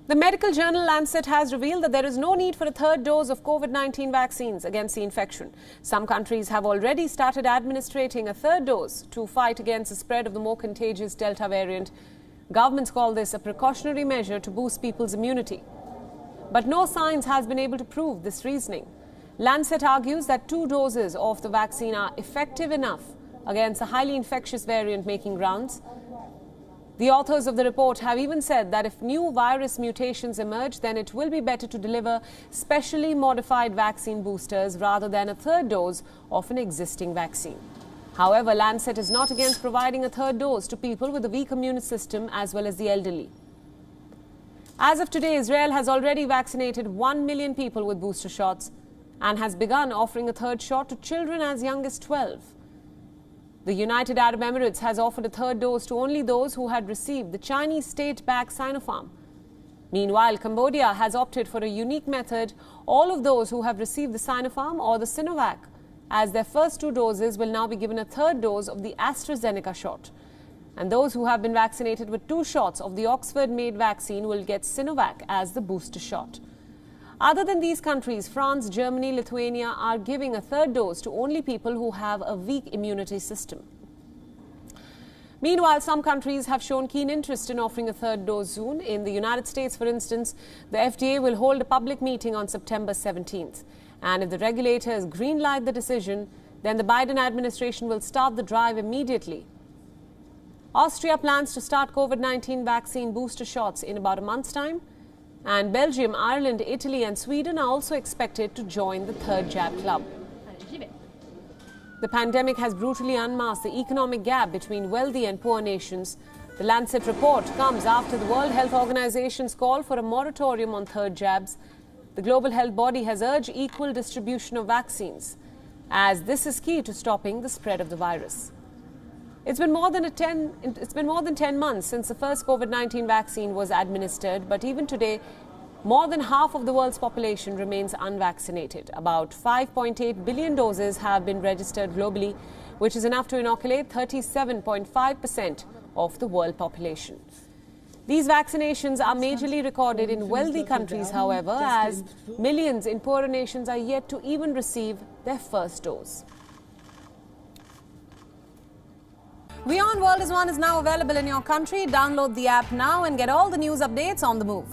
The medical journal Lancet has revealed that there is no need for a third dose of COVID-19 vaccines against the infection. Some countries have already started administering a third dose to fight against the spread of the more contagious Delta variant. Governments call this a precautionary measure to boost people's immunity. But no science has been able to prove this reasoning. Lancet argues that 2 doses of the vaccine are effective enough against a highly infectious variant making rounds. The authors of the report have even said that if new virus mutations emerge, then it will be better to deliver specially modified vaccine boosters rather than a third dose of an existing vaccine. However, Lancet is not against providing a third dose to people with a weak immune system as well as the elderly. As of today, Israel has already vaccinated 1 million people with booster shots and has begun offering a third shot to children as young as 12. The United Arab Emirates has offered a third dose to only those who had received the Chinese state-backed Sinopharm. Meanwhile, Cambodia has opted for a unique method. All of those who have received the Sinopharm or the Sinovac as their first 2 doses will now be given a third dose of the AstraZeneca shot. And those who have been vaccinated with 2 shots of the Oxford-made vaccine will get Sinovac as the booster shot. Other than these countries, France, Germany, Lithuania are giving a third dose to only people who have a weak immunity system. Meanwhile, some countries have shown keen interest in offering a third dose soon. In the United States, for instance, the FDA will hold a public meeting on September 17th. And if the regulators greenlight the decision, then the Biden administration will start the drive immediately. Austria plans to start COVID-19 vaccine booster shots in about a month's time. And Belgium, Ireland, Italy and Sweden are also expected to join the third jab club. The pandemic has brutally unmasked the economic gap between wealthy and poor nations. The Lancet report comes after the World Health Organization's call for a moratorium on third jabs. The global health body has urged equal distribution of vaccines, as this is key to stopping the spread of the virus. It's been more than 10 months since the first COVID-19 vaccine was administered, but even today, more than half of the world's population remains unvaccinated. About 5.8 billion doses have been registered globally, which is enough to inoculate 37.5% of the world population. These vaccinations are majorly recorded in wealthy countries, however, as millions in poorer nations are yet to even receive their first dose. WION World is now available in your country. Download the app now and get all the news updates on the move.